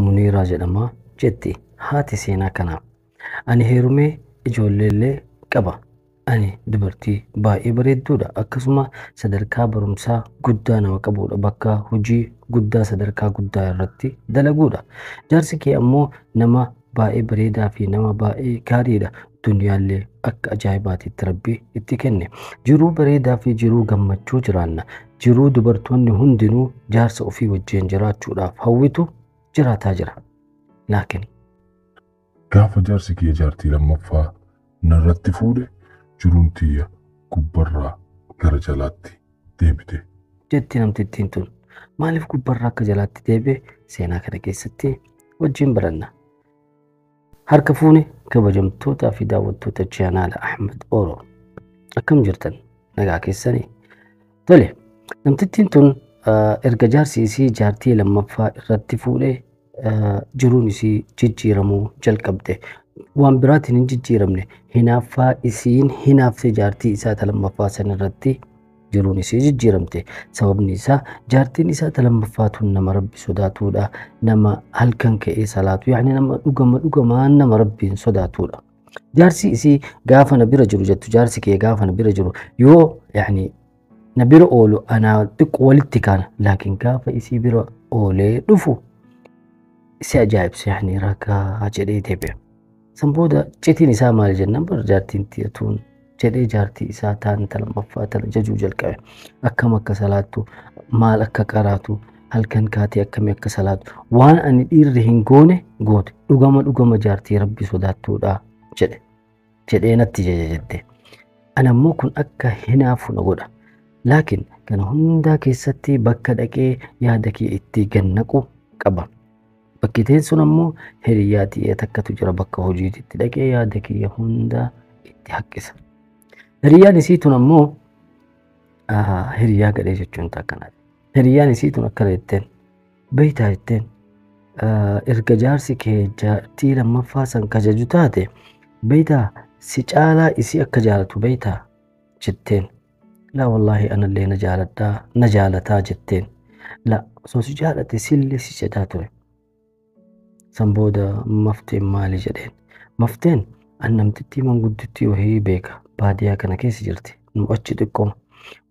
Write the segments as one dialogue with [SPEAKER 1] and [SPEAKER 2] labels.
[SPEAKER 1] Muniiraa jedhama jetti. Haati seenaa kanaa. Ani heerumee ijoolleellee qaba. Ani dubartii baay'ee bareedduudha. Akkasuma sadarkaa barumsaa guddaa nama qabuudha. Bakka hojii guddaa sadarkaa guddaa irratti dalaguudha. Jaarsi kee ammoo nama baay'ee bareedaa fi nama baay'ee gaariidha. Duniyaallee akka ajaa'ibaatiitti Rabbi itti kenne. Jiruu bareedaa fi jiruu gammachuu jiraanna. Jiruu dubartoonni hundinuu jaarsa ofii wajjin jiraachuudhaaf hawwitu jiraataa jira. Laakiin
[SPEAKER 2] gaafa jaarsi kee jaartii lammaffaa narratti fuudhe jiruun tiyya gubbarraa gara jalaatti deebite
[SPEAKER 1] jetti namtittiin tun. Maaliif gubbarraa akka jalaatti deebi'e seenaa kana keessatti wajjin baranna. Harka fuune kabajamtootaa fi daawwattoota chaanaala Ahmed Oro. Akkam jirtan? Nagaa keessanii? Tole, namtittiin tun erga jaarsi isii jaartii lammaffaa irratti fuudhee jiruun isii jijjiiramuu jalqabde. Waan biraatiin hin jijjiiramne. Hinaaffaa isiin hinaaffee jaartii isaa lammaffaa san irratti jiruun isii jijjiiramte. Sababni isaa jaartiin isaa lammaffaa tun nama Rabbi sodaatuudha. Nama halkan ka'ee salaatu. Yaani nama dhugamaan nama Rabbiin sodaatuudha. Jaarsi isii gaafa na bira jiru jettu jaarsi kee gaafa na bira jiru yoo yaani na bira oolu anaa xiqqoo walitti kaana. Laakiin gaafa isii bira oolee dhufu si ajaa'ibsa yaani rakaa jedhee deebi'a. San booda citiin isaa maal jennaan bara jaartiin tiyatuun jedhee jaartii isaa taa'anii lammaffaa tana jajuu jalqabe. Akkam akka salaattu, maal akka qaraatu, halkan kaatee akkamii akka salaatu, waan ani dhiirri hin goone goote. Dhugama jaartii Rabbi sodaattuudha jedhee natti jette. Ani ammoo kun akka hinaafu na godha. Laakiin kana hundaa keessatti bakka dhaqee yaada kee itti gannaqu qaba. Bakkiteen sun ammoo hiriyaa tiyya takkatu jira bakka hojiititti dhaqee yaada kee hundaa itti haqqisa. Hiriyaan isii tun ammoo hiriyaa gadhee jechuun takkanaati. Hiriyaan isii tun akkana jetteen beeytaa jetteen erga jaarsi kee jaartii lammaffaa san kajaju taate beeytaa si caalaa isii akka jaalatu beeytaa jetteen. La wallaahi anallee na jaalataa jetteen. La osoo si jaalate sillee si cedaa ture. San booda mafteen maali jedheen. Mafteen an namtittii manguddittii wahii beeka. Baadiyaa kana keessa jirti. Nu achi xiqqooma.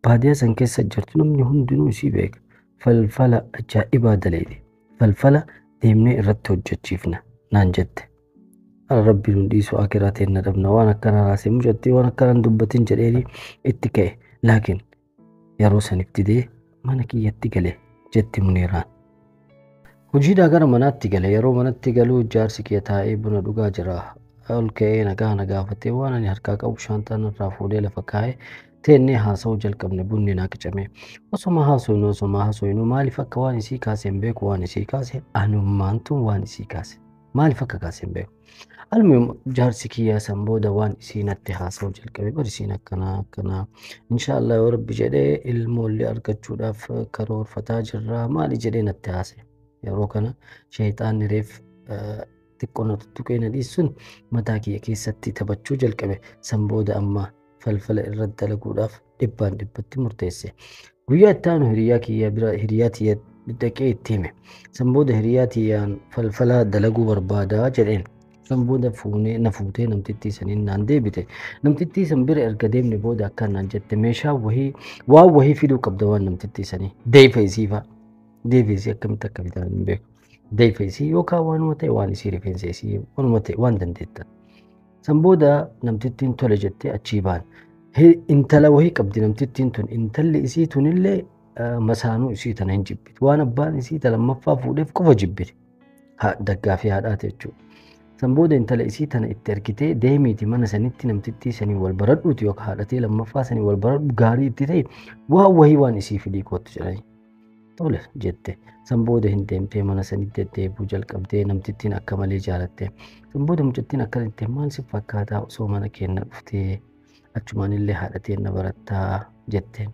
[SPEAKER 1] Baadiyaa san keessa jirtu namni hundinuu isii beeka. Falfala ajaa'ibaa daleedhe. Falfala deemnee irratti hojjechiifna naan jette. Rabbi nu dhiisu akiraateen na dhabna waan akkana raasee mucattii waan akkanaan dubbatin jedheeni itti ka'e. Laakiin yeroo saniif didee mana kiyyatti gale jetti Muniiraan. Hojiidhaa gara manaatti gale. Yeroo manatti galuu jaarsi kee taa'ee buna dhugaa jira. Ol ka'ee nagaa na gaafatee waan ani harkaa qabu shaantaan irraa fuudhee lafa kaa'ee teennee haasa'uu jalqabne bunni naa qicame. Osoma haasofnu maaliif akka waan isii kaase hin beeku waan isii kaase anummaantu waan isii kaase. Maaliif akka kaase hin beeku. Almuhim jaarsi kiyyaa san booda waan isii natti haasa'uu jalqabe bari isiin akkana inshaallah yoo Rabbi jedhee ilmoollee argachuudhaaf karoorfataa jirra maali jedhee natti haase. Yeroo kana sheeyxaanni reef xiqqoon tuttuqee na dhiisun mataa kiyya keessatti taphachuu jalqabe. San booda amma falfala irratti dalaguudhaaf dhibbatti murteesse. Guyyaa itti aanu hiriyaa tiyya dhaqee itti hime. San booda hiriyaa tiyyaan falfala dalaguu barbaadaa jedheen. San booda na fuutee namtittii saniin naan deebite. Namtittii san bira erga deemne booda akkaan naan jette meeshaa waan wahii fiduu qabda waan namtittii sanii. Deefa isiifa. Deefa isii akkamitti akka bitan hin beeku. Deefa isii yookaan waanuma ta'e waan isii rifeensa isii waanuma ta'e waan dandeettan. San booda namtittiin tole jettee achii baan. Intala wahii qabdi namtittiin tun. Intalli isii tunillee masaanuu isii tana hin jibbiti. Waan abbaan isii lammaffaa fuudheef qofa jibbiti. Daggaa fi haadhaati jechuudha. San booda intala isii tana itti ergitee deemiiti mana sanitti namtittii sanii wal baradhuuti yookaan haadhatee lammaffaa sanii wal baradhu gaarii itti ta'e waan wahii waan isii fidii kootu jedhanii. Tole jette. San booda hin deemtee mana sanitti deddeebuu jalqabdee namtittiin akka malee jaalatte. San booda mucattiin akkasitti maal si fakkaataa osoo mana keenya dhuftee achumaan illee haadhatee na barattaa jetteen.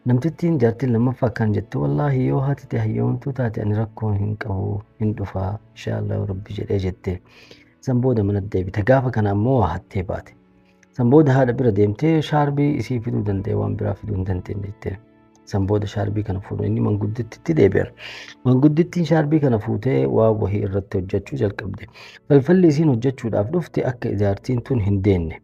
[SPEAKER 1] Namtittiin jaartiin lammaffaa akkaan jette wallaahi yoo haati ta'e hayyoomtuu taate ani rakkoo hin qabu hin dhufaa inshaallah Rabbi jedhee jette. San booda mana deebite. Gaafa kana ammoo waa hattee baate. San booda haadha bira deemtee shaarbii isii fiduu danda'e waan biraa fiduu hin dandeenye jettee. Sanbooda shaarbii kana fuudhanii manguddittiitti deebi'an. Manguddittiin shaarbii kana fuutee waa wahii irratti hojjechuu jalqabde. Falfalli isiin hojjechuudhaaf dhufte akka jaartiin tun hin deenne.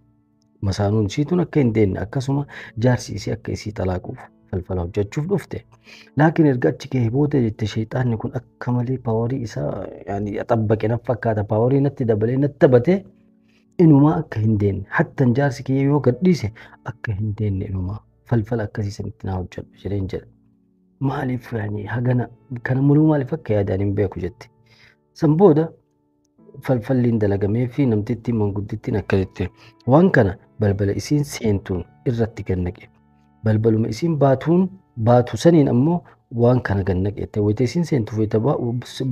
[SPEAKER 1] Masaanuun isii tun akka hin deenne akkasuma jaarsi isii akka isii xalaaquuf falfala hojjechuuf dhufte. Laakiin erga achi gahee booda jette shayxaanni kun akka malee paaworii isaa xabbaqe natti fakkaata. Paaworii natti dabalee natti taphatee inumaa akka hin deenne. Hattan jaarsi kiyya yoo gadhiise akka hin deenne inumaa. Falfala akkasii sanitti naa hojjedhu jedheen jedhe. Maaliif hagana kana muluu maaliif akka yaadaan hin beeku jette. San booda falfalliin dalagamee fi namtittiin manguddittiin akka jette waan kana balbala isiin seentuun irratti gannaqe. Balbaluma isiin baatu saniin ammoo waan kana gannaqe. Wayita isiin seentuuf wayita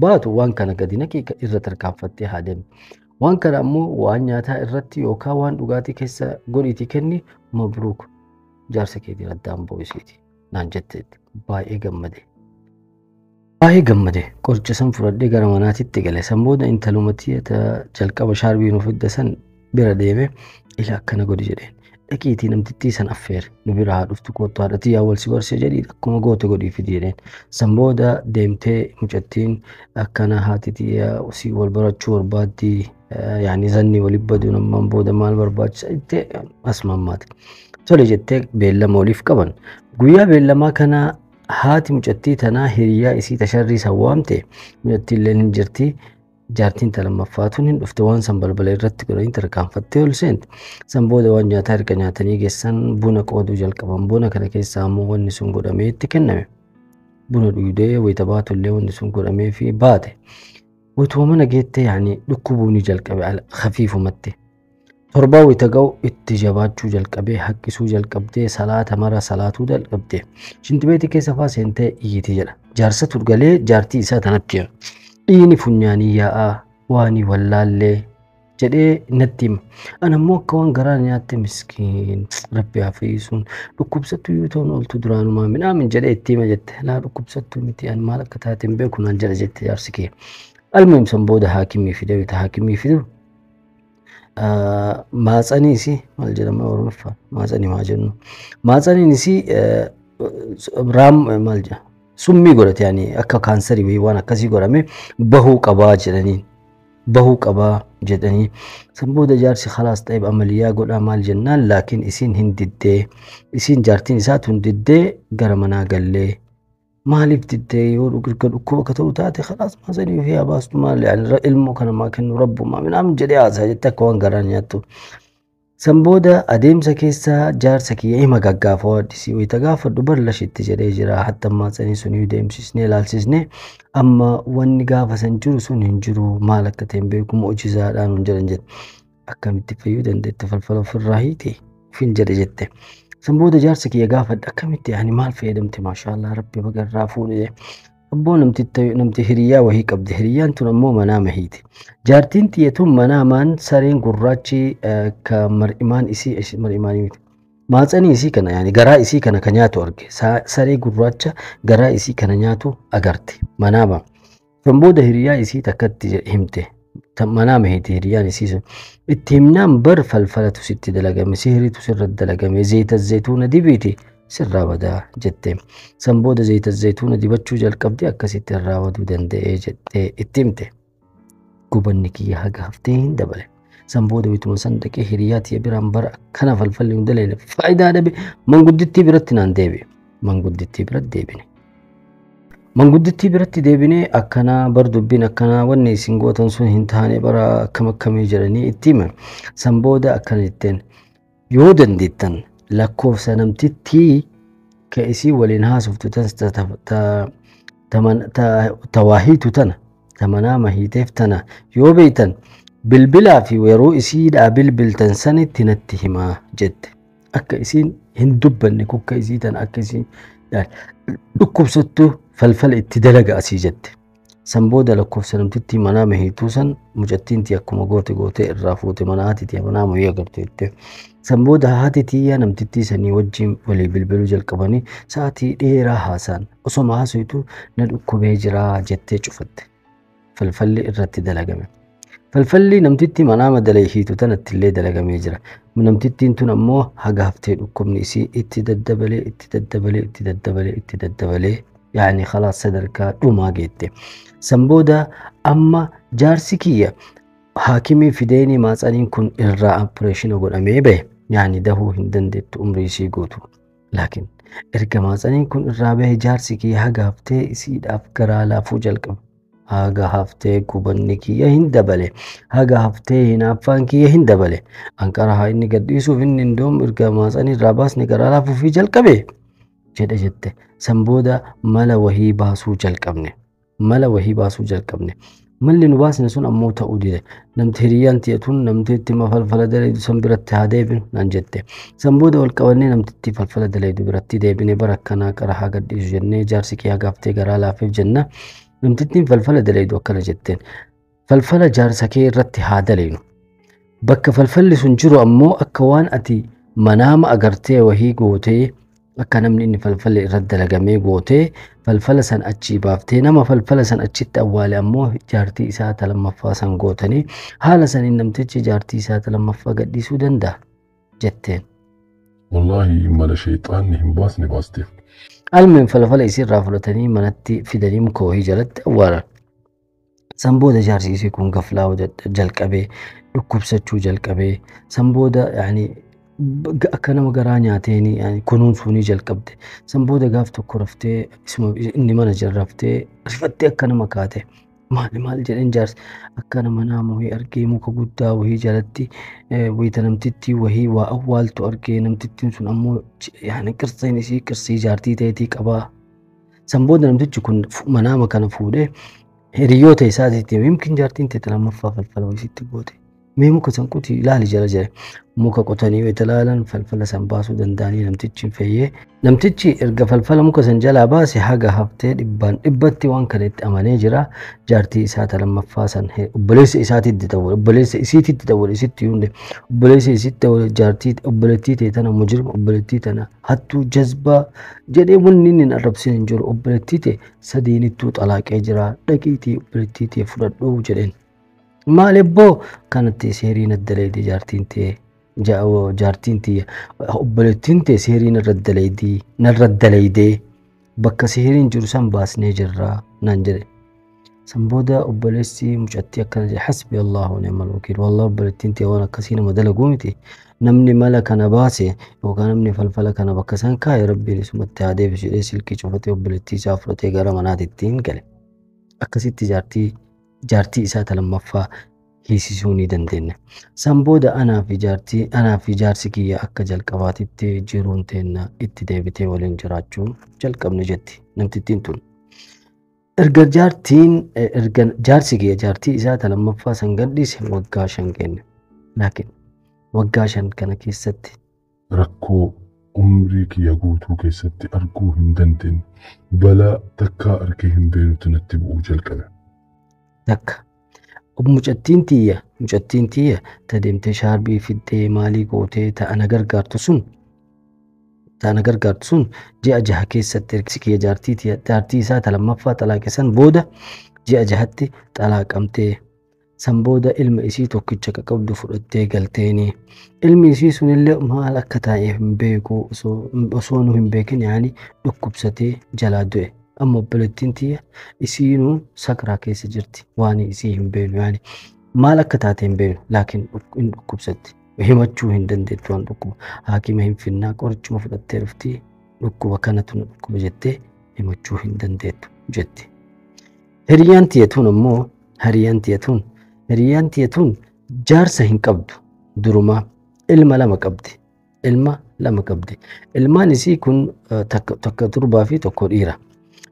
[SPEAKER 1] baatu waan kana gadi naqee irra tarkaanfattee haa deemu. Waan kana ammoo waan nyaataa irratti yookaan waan dhugaatii keessa godhiitii kenni mabruuk. Jaarsa keetii addaan boo'isiiti naan jetteetti baay'ee gammade. Baay'ee gammade qoricha san fudhadhee gara manaatitti gale. San booda intalumatii jalqaba shaarbii nuuf fidde san bira deeme ila akkana godhi jedheen. Dhaqiitii namtittii san affeere nu bira haa dhuftu kootu haadhatii yaa wal si barsee jedhii akkuma goote godhii fidi jedheen. San booda deemtee mucattiin akkana haatitii si wal barachuu barbaaddii zanni waliin baduu namaan booda maal barbaachisa jettee as mammaate. Tole jettee beellama waliif qaban. Guyyaa beellamaa kana haati mucattii tanaa hiriyaa isii tasharrii san waamte mucattii illee hin jirti. Jaartiin lamaffaatuun hin dhufte waan san balbala irratti godhanii tarkaanfattee ol seente. San booda waan nyaataa erga nyaatanii geessan buna qooduu jalqaban. Buna kana keessaa ammoo wanni sun godhamee itti kenname. Buna dhugdee wayita baatullee wanni sun godhamee fi baate. Wayituma mana geettee dhukkubuu ni jalqabe hafiifumatti. Torbaa wayita ga'u itti jabaachuu jalqabee haqqisuu jalqabdee salaata mara salaatuu jalqabdee. Shintibeetii keessa faa seentee iyyiti jedha. Jaarsatu galee jaartii isaa tanatti hima. Dhiini funyaanii yaa'aa waanii wallaallee jedhee natti hima. Ani ammoo akka waan garaa nyaatte miskiin rabbi haa fayyisuun dhukkubsattuu yoo ta'u ooltu duraanumaa midhaamin jedhee itti hima jette. Laa dhukkubsattuu miti ani maal akka taateen beeku naan jedha jette jaarsi kee. Almuhim san booda haakimii fide wayita haakimii fidu maatsaniisi maal jedhama Oromoffaan maatsanii maa jennu. Maatsaniinisi maal jedha summii godhate akka kaansarii waan akkasii godhame bahuu qabaa jedhanii. Bahuu qabaa jedhanii. San booda jaarsi khalaas ta'eef amaliyaa godhaa maal jennaan laakiin isiin hin diddee. Isiin jaartiin isaatu hin diddee gara manaa gallee. Maaliif diddee yoo dhukkuba akka ta'u taate khalaas maasanii fi abaastu maal ilmoo kana maa kennu rabbumaa midhaan jedhee haasaa jette akka waan garaa nyaattu. San booda adeemsa keessa jaarsa kiyya hima gaggaafa waddisii wayita gaafadhu bal'ashitti jedhee jira. Hatta maatsanii sun deemsisnee ilaalsisnee amma wanni gaafa san jiru sun hin jiru maal akka ta'e beeku mu'ujizaadhaan hin jedhan jedhe. Akkamitti fayyuu dandeette falfala ofirraa hiite fin jedhe jette. San booda jaarsa kiyya gaafadha akkamitti maal fayyadamte maashaallah rabbi bagarraa fuudhe. Abboo namti hiriyaa wahii qabdi. Hiriyaan tun ammoo manaa mahiiti. Jaartiin tiyyatuun manaamaan sareen gurraachi ka mar'imaan isii mar'imaanii miti. Maatsanii isii kana garaa isii kana ka nyaatu arge. Saree gurraacha garaa isii kana nyaatu agarte manaama. San booda hiriyaa isii takkatti himte. Manaa mahiiti hiriyaan isii sun. Itti himnaan bar falfalatu sitti dalagame sihiriitu sirratti dalagame zayita zayituuna dibiiti. Sirraa badaa jettee. San booda zayita zayituuna dibachuu jalqabdee akkasitti irraa baduu danda'ee jettee itti himte. Gubanni kiyya haga haftee hin dabale. San booda bituma san dhaqee hiriyaa tiyya biraan bara kana falfalli hin daleene faayidaa dhabe manguddittii biratti naan deebi'e. Manguddittii biratti deebine. Manguddittii biratti deebinee akkana bar dubbiin akkana wanni isin gootan sun hin taane bara akkam akkamii jedhanii itti hime. San booda akkana jetteen yoo dandeettan lakkoofsa namtittii ka isii waliin haasoftu tawaahiitu tana tamanaa mahiiteef tana yoo beeytan bilbilaa fi yeroo isiidhaa bilbiltan sanitti natti himaa jette. Akka isiin hin dubbanne kukka isii tana akka isiin dhukkubsattu falfala itti dalaga asii jette. San booda lakkoofsa namtittii manaa mahiituu san mucattiinti akkuma goote irraa fuute mana haatitii manaa mahii agarte jette. San booda haati tiyya namtittii sanii wajjin walii bilbiluu jalqabanii sa'aatii dheeraa haasaan osoma haasoftu na dhukkubee jira jettee cufatte. Falfalli irratti dalagame. falfalli namtitti manaama dalahiitu tanatti illee dalagamee jira. Namtittiin tun ammoo haga haftee dhukkubni isii itti daddabalee yaani khalaas sadarkaa dhumaa geette. San booda amma jaarsi kiyya haakimii fideeni maatsaniin kun irraa opereeshina godhamee bahe yaani dahuu hin dandeettu umrii isii guutu. Laakiin erga maatsaniin kun irraa bahe jaarsi kiyya haga haftee isiidhaaf garaa laafuu jalqabe. Haga haftee gubanni kiyya hin dabale, haga haftee hinaaffaan kiyya hin dabale. Anqara haa inni gadhiisuuf inni indoom erga maatsanii irraa baasni garaa laafuufii jalqabe jette. San booda mala wahii baasuu jalqabne. Malli nu baasne sun ammoo ta'uu dide. Namti hiriyyaan tiyatuun namtitti falfala dalaydu san biratti haa deebinu naan jette. San booda wal qabannee namtitti falfala dalaydu biratti deebine bara akkanaa qara haa gadhiisu jennee jaarsi kiyya haga haftee garaa laafeef jenna. Namtittiin falfala dalaydu akkana jetteen. Falfala jaarsa kee irratti haa dalaynu. Bakka falfalli sun jiru ammoo akka waan ati manaama agartee wahii gootee akka namni inni falfalli irratti dalagamee gootee falfala san achii baaftee nama falfala san achitti awwaale ammoo jaartii isaa lammaffaa san gootanii haala saniin namtichi jaartii isaa lammaffaa gadhiisuu danda'a jetteen.
[SPEAKER 2] Wallaahi mala shayxaanni hin baasne baasteef.
[SPEAKER 1] Almeen falfala isiirraa fudhatanii manatti fidanii muka wahii jalatti awwaalan. San booda jaarsi isii kun gaflaa jalqabee dhukkubsachuu jalqabee san booda yaani akka nama garaa nyaateeni kunuunsuunii jalqabde. San booda gaaf tokko raftee inni mana jala raftee rifattee akka nama kaate. Maal jedheen jaarsi akka nama naama wahii argee muka guddaa wahii jalatti wayita namtittii wahii waa awwaaltu argee namtittiin sun ammoo yaani qirseen isii qirsii jaartii ta'eetii qabaa. San booda namtichi kun manaama kana fuudhee hiriyoota isaatiitti yookiin jaartiin ta'e lammaffaa falfala wayisitti goote. Mee muka san quti ilaali jala jire. Muka qotanii wayita ilaalan falfala san baasuu danda'anii namtichi fayyee. Namtichi erga falfala muka san jalaa baase haga haftee dhibbatti waan kana itti amanee jira. Jaartii isaa lammaffaa san obboleessa isaatiitti dawwale, obboleessa isiititti dawwale, isitti hunde obboleessa isitti dawwale jaartii obboleettii ta'e tana mujirma obboleettii tana hattuu jazbaa jedhee wanni inni arrabsee hin jiru obboleettii ta'e sadiinittuu xalaaqee jira dhaqiitii obboleettii ta'e fudhadhuu jedheen. Maal ebboo kanatti seeriin addaleedii jaartiin ta'e obboleettiin ta'e seeriin narra daleedee bakka seeriin jiru san baasnee jirraa naan jedhe. San booda obboleessi mucattii akkana jedhe hasbi Allahu wa ni'mal wakiil. Wallah obboleettiin ta'e waan akkasii nama dalaguu miti. Namni mala kana baase yookaan namni falfala kana bakka san kaa'e rabbiin isumatti haa deebisu jedhee silkii cufatee obboleettii isaa fudhatee gara manaatittiin gale. Akkasitti jaartii isaa lammaffaa hiisisuu ni dandeenya. San booda anaa fi jaarsi kiyya akka jalqabaatitti jiruun teenna itti deebitee waliin jiraachuu jalqabne jetti namtittiin tun. Erga jaarsi kiyya jaartii isaa lammaffaa san gadhiise waggaa 5 kenne. Laakiin waggaa 5 kana keessatti
[SPEAKER 2] rakkoo umrii kiyya guutuu keessatti arguu hin dandeenye balaa takkaa argee hin beeknu natti bu'uu jalqabe.
[SPEAKER 1] Takka mucattiin tiyya ta deemtee shaarbii fiddee maalii gootee ta'ana gargaartu sun ji'a 6 keessatti ergisi kiyya jaartii isaa lammaffaa xalaaqesan booda ji'a 6tti xalaaqamtee. San booda ilma isii tokkicha qabdu fudhattee galteeni. Ilmi isii sunillee maal akka taa'e hin beeku osoo nu hin beekin yaani dhukkubsatee jalaa du'e. Amma obboleettiin tiyya isiinuu sakraa keessa jirti waan isii hin beeknu yaani maal akka taate hin beeknu laakiin hin dhukkubsatti. Himachuu hin dandeettu waan dhukkuba. Haakima hin finnaa qorichuma fudhattee dhufti dhukkuba kanatu na dhukkuba jettee himachuu hin dandeettu jetti. Hiriyyaan tiyatuun jaarsa hin qabdu durumaa ilma 2 qabdi. Ilmaan isii kun takka durbaa fi tokko dhiira.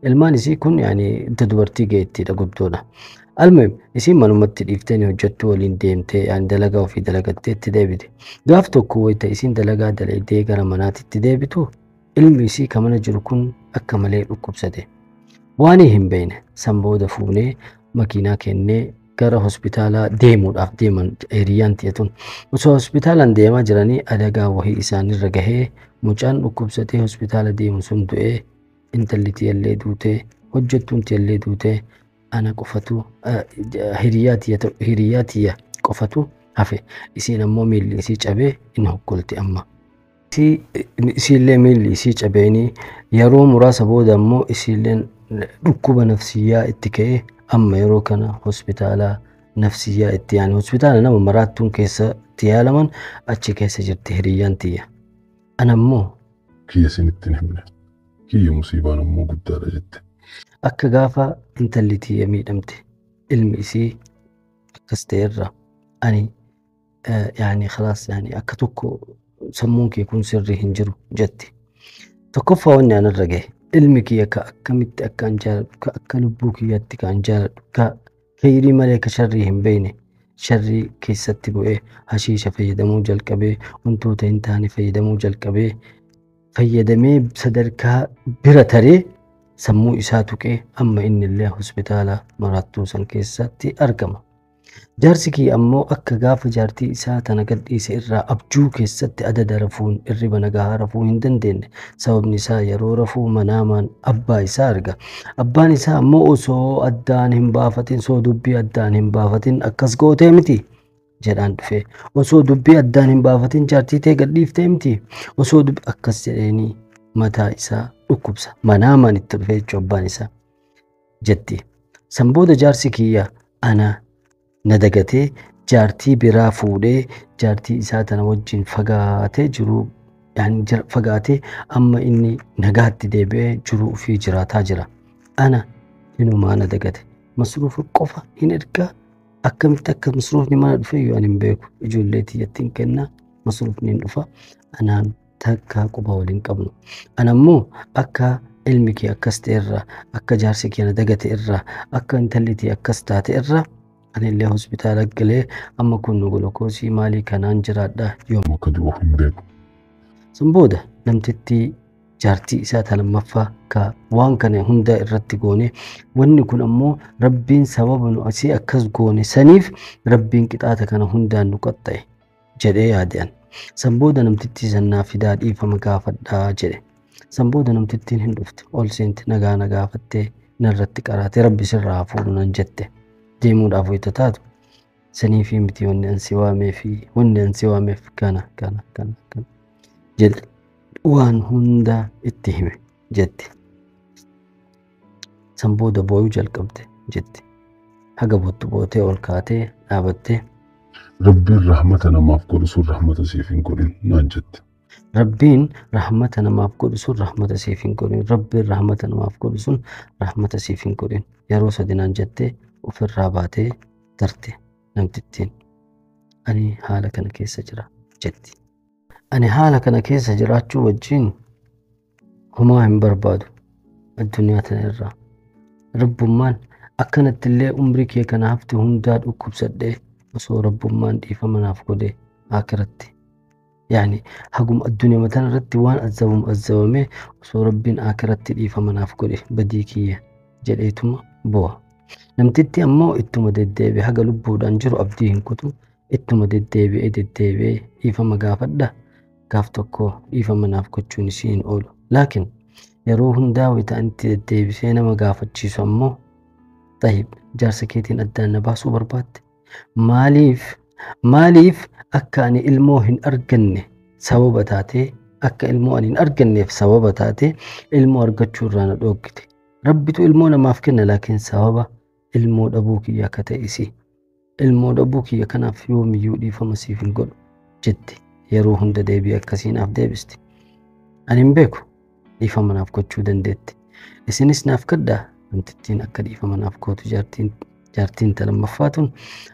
[SPEAKER 1] Ilmaan isii kun yaani dubartii geettiidha guddoodha. Almeem isiin manumatti dhiiftee hojjettu waliin deemtee yaani dalagaa ofii dalagattee itti deebite. Gaaf tokko wayita isiin dalagaa dalaydee gara manaatitti deebitu ilmi isii kan mana jiru kun akka malee dhukkubsate. Waan hin beekne san booda fuunee makiinaa kennee gara hospitaalaa deemuudhaaf deeman hiriyyaan tiyatuun. Osoo hospitaalaan deemaa jiranii adagaa wahii isaanirra gahee mucaan dhukkubsatee hospitaala deemu sun du'ee intalli tiyallee duutee hojjettuun tiyallee duutee ana qofatu hiriyaatiyya qofatu hafe. Isiin ammoo miilli isii cabee inni hokkolti amma. Isiillee miilli isii cabeenii yeroo muraasa booda ammoo isiilleen dhukkuba nafsiyyaa itti ka'ee amma yeroo kana hospitaala nafsiyyaa itti yaani hospitaala nama maraattuun keessatti yaalaman achi keessa jirti hiriyyaan tiyya. Ana ammoo
[SPEAKER 2] kiyya isinitti hin himne. Kiyya musiibaan ammoo guddaadha jette.
[SPEAKER 1] akka gaafa intalli tiyya miidhamte ilmi isii akkas ta'erra ani يعني خلاص يعني أكتوك سمونك يكون سري هنجرو جدي تكفى واني أنا الرجاء علمك يا كأكمت أكانجال كأكلبوك ياتي كأنجال كيري ملك شرهم بيني شري كيستبو إيه هشيشة فيدمو جلكبه وانتو تنتاني فيدمو جلكبه فيدمي بصدرك برتري سمو إساتك إيه أما إن الله هسبتالا مراتو سن كيستي أرقمه جارسكي أمو أكا غاف جارتي إساتنا قد إيسا إرى أبجو كيست أدد رفون إربا نقاها رفو هندن دين سبب نساء يرو رفو منامان أبا إسا أرقا أبا نساء أمو أسو أدان هم بافتين سو دبي أدان هم بافتين أكس قو تيمتي جران دفه وسو دبي أدان هم بافتين جارتي تي قد ليف تيمتي وسو دبي أكس جريني متا إسا أكبسا منامان اترفه جوبان إسا جدي سنبود جارسكي أنا ندقته جارتي برا فودي جارتي إساتنا وجين فقاتي جرو يعني فقاتي أما إني نقات ديبه جرو في جراتا جرا أنا إنو ما ندقته مصروف القفة إن إركا أكمت أكد مصروفني ما ندفعه يعني مبيكو إجو الليتي يتين كنا مصروفني ندفع أنا تاكا قبا ولين قبلو أنا مو أكا علمكي أكست إرى أكا جارسكي ندقته إرى أكا انتلتي أكستات إرى أنا اللي هوسبيتال قلي أما كن جلوكوزي مالي كان أنجراد يوم
[SPEAKER 2] وكدو هم بيكو
[SPEAKER 1] سنبودة لم تتي جارتي إساتها لما فا وان كان هندا الرتقوني وان يكون أمو ربين سبب نؤسي أكس قوني سنيف ربين كتاتا كان هندا نقطعي جدي عاديان سنبودة لم تتي سنا في داد إيفا مقافت دا جدي سنبودة لم تتي هندفت أول سنت نقا فتي نرتق أراتي ربي سرها فورنا نجته ديمون أفوي تتاتو سني في متي ونن سوامي في كان جد وان هندا اتهمه جدي سنبودا بويو جلقبته جدي حقا بوتي والكاتي نابته
[SPEAKER 2] ربي رحمتنا ما أفكر سور رحمة سيفين قولين نانجد
[SPEAKER 1] ربين رحمتنا ما أفكر سور رحمة سيفين قولين ربي رحمتنا ما أفكر سور رحمة سيفين قولين يا روسا دينان جدي وفي الراباتي ترتي نمتتين أني حالك أنا كيس جرا جدي أني حالك أنا كيس جرا شو وجين هما هم بربادو الدنيا تنرى رب مان أكنت اللي أمريكي كان هفتي هنداد أكوب سدي وصو رب مان دي فمن أفكو دي آكرتي يعني هقوم الدنيا مثلا ردي وان أزومي وصو ربين آكرتي دي فمن أفكو دي بديكية جليتما بوا نمتتي أمو إتما ديديبي حقا لبودان جرو أبديهن كتو إتما ديديبي إيفا مقافت ده قافتوكو إيفا منافكو تشونسين أولو لكن يروهن داويتا أنت ديديبي سينا مقافت شيسو أمو طيب جارسكيتين أدان نباسو بربات ماليف أكا أني إلموهن أرقني سببتاتي أكا إلموهن أرقني في سببتاتي إلمو أرقتشو رانا دوكتي ربيتو إلمونا ما فكرنا لكن سببا إلمو أبوك يا كتائسي إلمو أبوك يا كنا في يوم يودي فمسيف نقول جدي يروهن ديبي أكسين أف ديبستي أنا مبيكو إيفا منافكو تشو دندت إسنس نافكدا أنتتين أكد إيفا منافكوتو جارتين تلمفاتون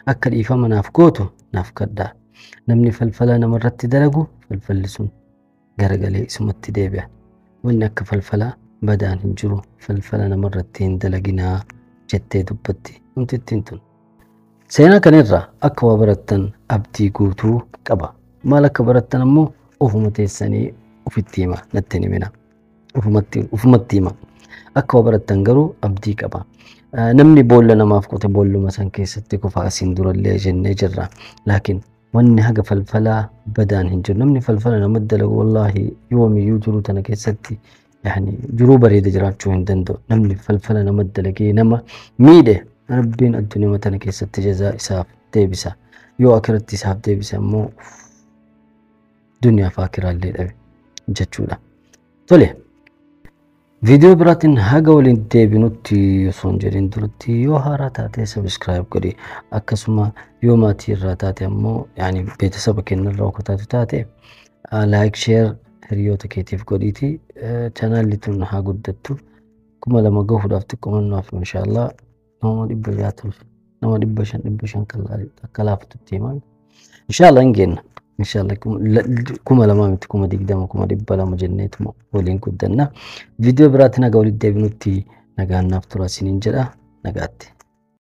[SPEAKER 1] أكد إيفا منافكوتو نافكدا نمني فلفلا نمرت دلقو فلفلسون غرقلي اسمت ديبي وإنك فلفلا بدان هنجرو فلفلنا مرتين دلقنا جتة دبتي ومتتنتن سينا كنرى أكوا برتن أبدي قوتو قبا مالك برتن أمو أفمتي السني وفي التيمة نتني منا أفمتيمة أكوا برتن قرو أبدي قبا نمني بولنا ما فكوت بولو مثلا كيستي كفاسين دور اللي جنة جرى لكن واني حق فلفلا بدان هنجر نمني فلفلا نمد لقو والله يومي يوجرو تنا كيستي يعني جروب بريد جراتشو هندندو نملي فلفلة نمدلقي نما ميده ربين الدنيا متنا كيسة جزاء إساف ديبسا يو أكرت إساف ديبسا مو دنيا فاكرة اللي أبي جتشولا طلع فيديو براتين هاga waliin deebinutti yoson jedhin duratti yoo haaraa taate subscribe godhi akkasuma yoo maatii irraa taate ammoo yani beetasaba kennarraa akka taate like share hiriyoota keetiif godhiiti channelli tun haa guddattu kuma lama gahuudhaaf xiqqoomannaaf inshallah nama 500 akka laaftutti himan inshallah hingenna inshallah kuma lama miti kuma digdama kuma dhibba lama jenneetuma waliin guddanna video biraatiin haga walitti deebinutti nagaannaaf tura sinin jedha nagaatti